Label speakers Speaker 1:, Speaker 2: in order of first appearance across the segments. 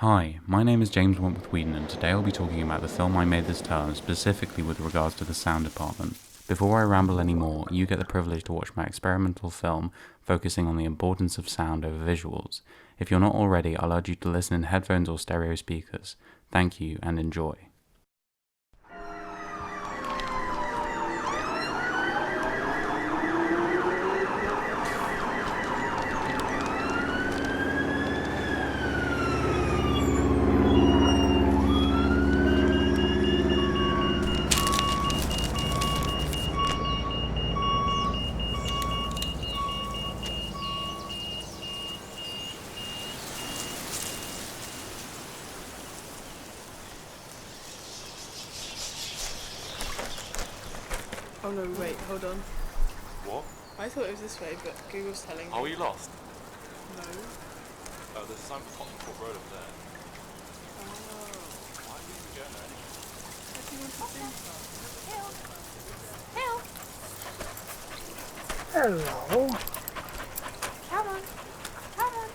Speaker 1: Hi, my name is James Wentworth-Weedon and today I'll be talking about the film I made this term specifically with regards to the sound department. Before I ramble any more, you get the privilege to watch my experimental film focusing on the importance of sound over visuals. If you're not already, I'll urge you to listen in headphones or stereo speakers. Thank you and enjoy.
Speaker 2: Oh no, wait, hold on.
Speaker 3: What?
Speaker 2: I thought it was this way, but Google's telling me.
Speaker 3: Are we lost?
Speaker 2: No.
Speaker 3: Oh, there's some Cockport Road over there.
Speaker 2: Oh.
Speaker 3: Why are we even going there anyway?
Speaker 2: What do you want to do?
Speaker 4: Hello.
Speaker 2: Come on. Come on.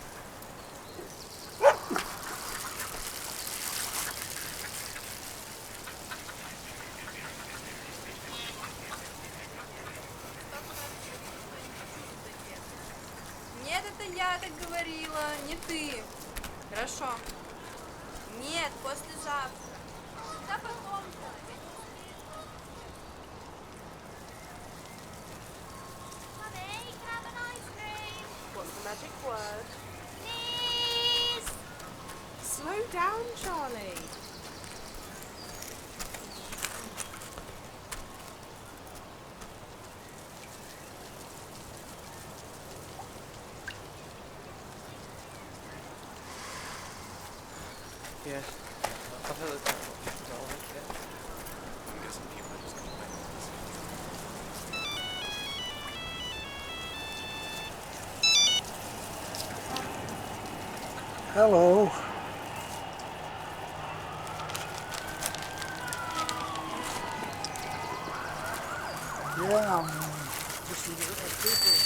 Speaker 5: Нет, это я так говорила, не ты. Хорошо. Нет, послезавтра. Да потом-то.
Speaker 6: Honey, can I have an ice cream?
Speaker 2: What's the magic word?
Speaker 6: Please!
Speaker 2: Slow down, Charlie.
Speaker 4: Yeah. I've heard of that.
Speaker 3: I'm guessing people are just going to
Speaker 4: Hello. Yeah, I'm just a little people.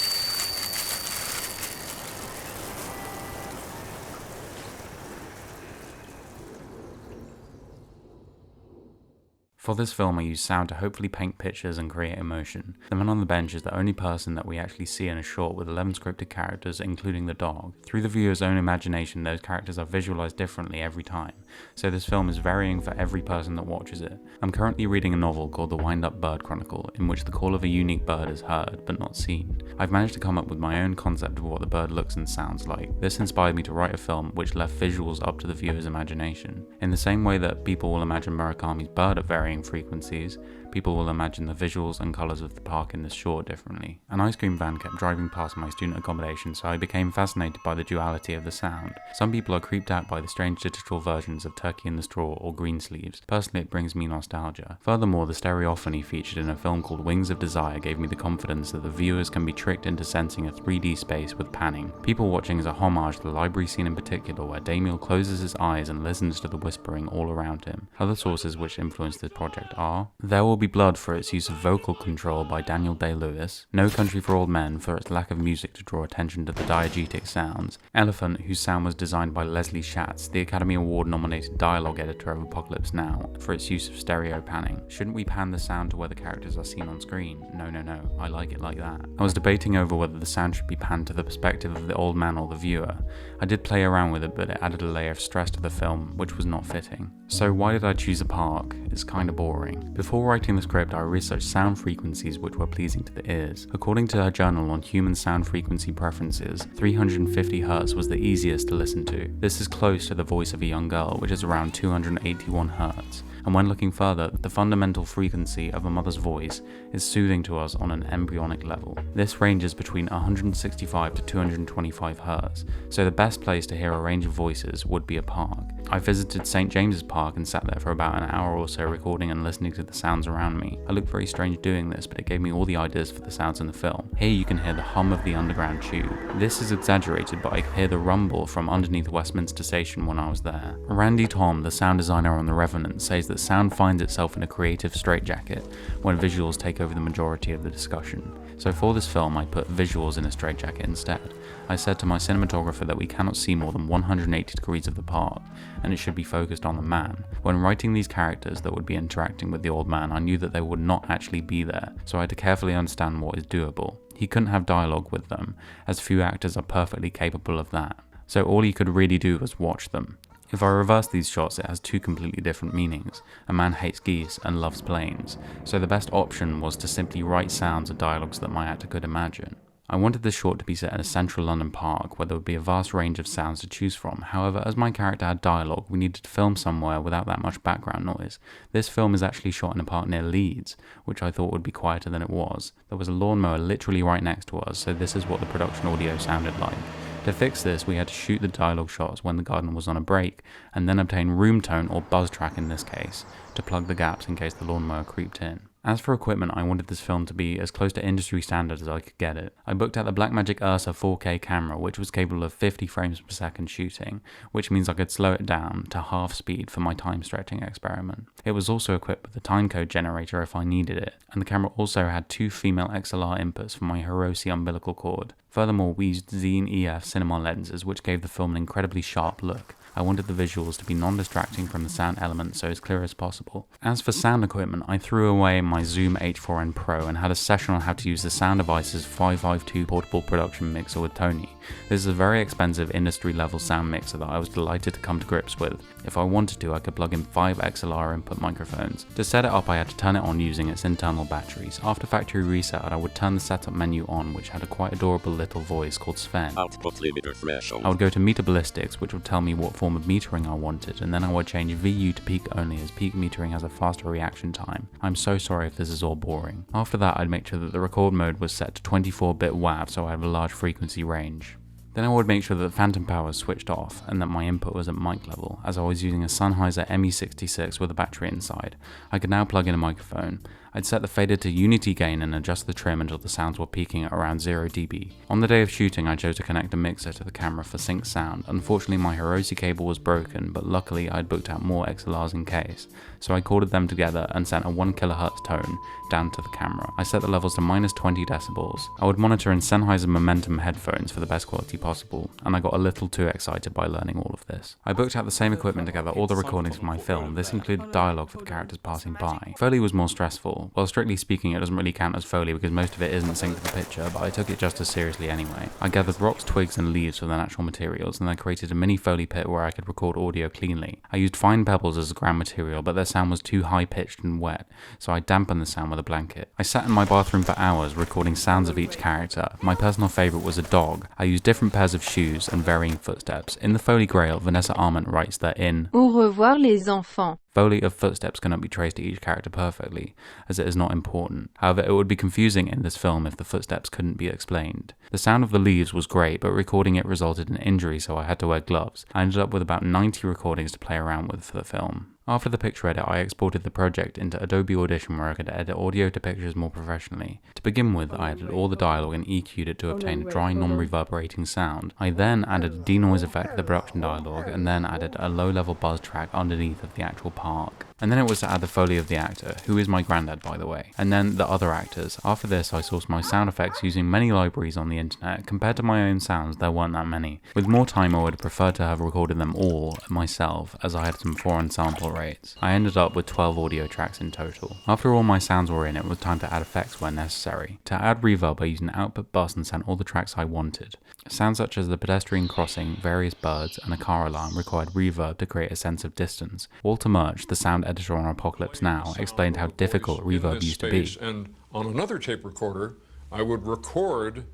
Speaker 1: For this film I use sound to hopefully paint pictures and create emotion. The man on the bench is the only person that we actually see in a short with 11 scripted characters including the dog. Through the viewer's own imagination those characters are visualized differently every time, so this film is varying for every person that watches it. I'm currently reading a novel called The Wind-Up Bird Chronicle, in which the call of a unique bird is heard but not seen. I've managed to come up with my own concept of what the bird looks and sounds like. This inspired me to write a film which left visuals up to the viewer's imagination. In the same way that people will imagine Murakami's bird at varying frequencies, people will imagine the visuals and colours of the park in this short differently. An ice cream van kept driving past my student accommodation, so I became fascinated by the duality of the sound. Some people are creeped out by the strange digital versions of Turkey in the Straw or Greensleeves. Personally, it brings me nostalgia. Furthermore, the stereophony featured in a film called Wings of Desire gave me the confidence that the viewers can be tricked into sensing a 3D space with panning. People watching is a homage to the library scene in particular, where Damiel closes his eyes and listens to the whispering all around him. Other sources which influenced this project are There Will Be Blood for its use of vocal control by Daniel Day-Lewis, No Country for Old Men for its lack of music to draw attention to the diegetic sounds, Elephant, whose sound was designed by Leslie Schatz, the Academy Award nominated dialogue editor of Apocalypse Now, for its use of stereo panning. Shouldn't we pan the sound to where the characters are seen on screen? No, I like it like that. I was debating over whether the sound should be panned to the perspective of the old man or the viewer. I did play around with it, but it added a layer of stress to the film, which was not fitting. So why did I choose a park? It's kinda boring. Before writing the script, I researched sound frequencies which were pleasing to the ears. According to her journal on human sound frequency preferences, 350 Hz was the easiest to listen to. This is close to the voice of a young girl, which is around 281 Hz. And when looking further, the fundamental frequency of a mother's voice is soothing to us on an embryonic level. This ranges between 165 to 225 Hz, so the best place to hear a range of voices would be a park. I visited St. James's Park and sat there for about an hour or so recording and listening to the sounds around me. I looked very strange doing this, but it gave me all the ideas for the sounds in the film. Here you can hear the hum of the underground tube. This is exaggerated, but I could hear the rumble from underneath Westminster Station when I was there. Randy Tom, the sound designer on The Revenant, says that sound finds itself in a creative straitjacket when visuals take over the majority of the discussion. So for this film I put visuals in a straitjacket instead. I said to my cinematographer that we cannot see more than 180 degrees of the part, and it should be focused on the man. When writing these characters that would be interacting with the old man, I knew that they would not actually be there, so I had to carefully understand what is doable. He couldn't have dialogue with them, as few actors are perfectly capable of that, so all he could really do was watch them. If I reverse these shots, it has two completely different meanings. A man hates geese and loves planes, so the best option was to simply write sounds and dialogues that my actor could imagine. I wanted this short to be set in a central London park where there would be a vast range of sounds to choose from. However, as my character had dialogue, we needed to film somewhere without that much background noise. This film is actually shot in a park near Leeds, which I thought would be quieter than it was. There was a lawnmower literally right next to us, so this is what the production audio sounded like. To fix this, we had to shoot the dialogue shots when the garden was on a break, and then obtain room tone, or buzz track in this case, to plug the gaps in case the lawnmower creeped in. As for equipment, I wanted this film to be as close to industry standard as I could get it. I booked out the Blackmagic Ursa 4K camera, which was capable of 50 frames per second shooting, which means I could slow it down to half speed for my time stretching experiment. It was also equipped with a timecode generator if I needed it, and the camera also had 2 female XLR inputs for my Hiroshi umbilical cord. Furthermore, we used Xene EF cinema lenses, which gave the film an incredibly sharp look. I wanted the visuals to be non-distracting from the sound element, so as clear as possible. As for sound equipment, I threw away my Zoom H4n Pro and had a session on how to use the Sound Devices 552 portable production mixer with Tony. This is a very expensive industry-level sound mixer that I was delighted to come to grips with. If I wanted to, I could plug in 5 XLR input microphones. To set it up, I had to turn it on using its internal batteries. After factory reset, I would turn the setup menu on, which had a quite adorable little voice called Sven.
Speaker 7: Output limiter threshold.
Speaker 1: I would go to meter ballistics, which would tell me what form of metering I wanted, and then I would change VU to peak only, as peak metering has a faster reaction time. I'm so sorry if this is all boring. After that, I'd make sure that the record mode was set to 24-bit WAV, so I have a large frequency range. Then I would make sure that the phantom power was switched off and that my input was at mic level, as I was using a Sennheiser ME66 with a battery inside. I could now plug in a microphone. I'd set the fader to unity gain and adjust the trim until the sounds were peaking at around 0 dB. On the day of shooting, I chose to connect a mixer to the camera for sync sound. Unfortunately, my Hiroshi cable was broken, but luckily I'd booked out more XLRs in case, so I corded them together and sent a 1 kHz tone down to the camera. I set the levels to -20 decibels. I would monitor in Sennheiser Momentum headphones for the best quality possible, and I got a little too excited by learning all of this. I booked out the same equipment to gather all the recordings for my film. This included dialogue for the characters passing by. Foley was more stressful. Well, strictly speaking, it doesn't really count as Foley because most of it isn't synced to the picture, but I took it just as seriously anyway. I gathered rocks, twigs, and leaves for the natural materials, and then created a mini Foley pit where I could record audio cleanly. I used fine pebbles as a ground material, but their sound was too high-pitched and wet, so I dampened the sound with a blanket. I sat in my bathroom for hours recording sounds of each character. My personal favourite was a dog. I used different pairs of shoes and varying footsteps. In the Foley Grail, Vanessa Arment writes that in
Speaker 8: Au revoir les enfants.
Speaker 1: Foley of footsteps cannot be traced to each character perfectly, as it is not important. However, it would be confusing in this film if the footsteps couldn't be explained. The sound of the leaves was great, but recording it resulted in injury, so I had to wear gloves. I ended up with about 90 recordings to play around with for the film. After the picture edit, I exported the project into Adobe Audition where I could edit audio to pictures more professionally. To begin with, I added all the dialogue and EQ'd it to obtain a dry, non-reverberating sound. I then added a denoise effect to the production dialogue, and then added a low-level buzz track underneath of the actual park. And then it was to add the Foley of the actor, who is my granddad by the way, and then the other actors. After this, I sourced my sound effects using many libraries on the internet. Compared to my own sounds, there weren't that many. With more time, I would have preferred to have recorded them all myself, as I had some foreign sample rates. I ended up with 12 audio tracks in total. After all my sounds were in, it was time to add effects where necessary. To add reverb, I used an output bus and sent all the tracks I wanted. Sounds such as the pedestrian crossing, various birds, and a car alarm required reverb to create a sense of distance. Walter Murch, the sound editor on Apocalypse Now, explained how difficult reverb used to be.
Speaker 9: And on another tape recorder, I would record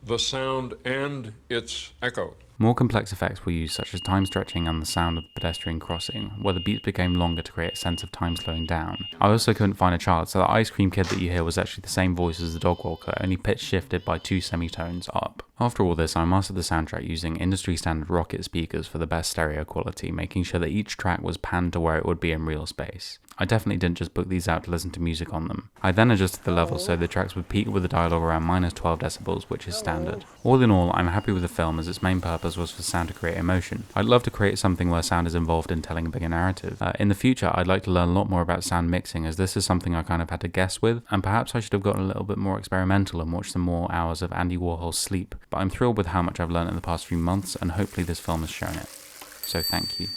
Speaker 9: the sound and its echo.
Speaker 1: More complex effects were used, such as time stretching and the sound of the pedestrian crossing, where the beats became longer to create a sense of time slowing down. I also couldn't find a child, so the ice cream kid that you hear was actually the same voice as the dog walker, only pitch shifted by 2 semitones up. After all this, I mastered the soundtrack using industry standard Rocket speakers for the best stereo quality, making sure that each track was panned to where it would be in real space. I definitely didn't just book these out to listen to music on them. I then adjusted the levels so the tracks would peak with the dialogue around -12 decibels, which is standard. All in all, I'm happy with the film as its main purpose was for sound to create emotion. I'd love to create something where sound is involved in telling a bigger narrative. In the future, I'd like to learn a lot more about sound mixing, as this is something I kind of had to guess with, and perhaps I should have gotten a little bit more experimental and watched some more hours of Andy Warhol's Sleep, but I'm thrilled with how much I've learned in the past few months, and hopefully this film has shown it. So thank you.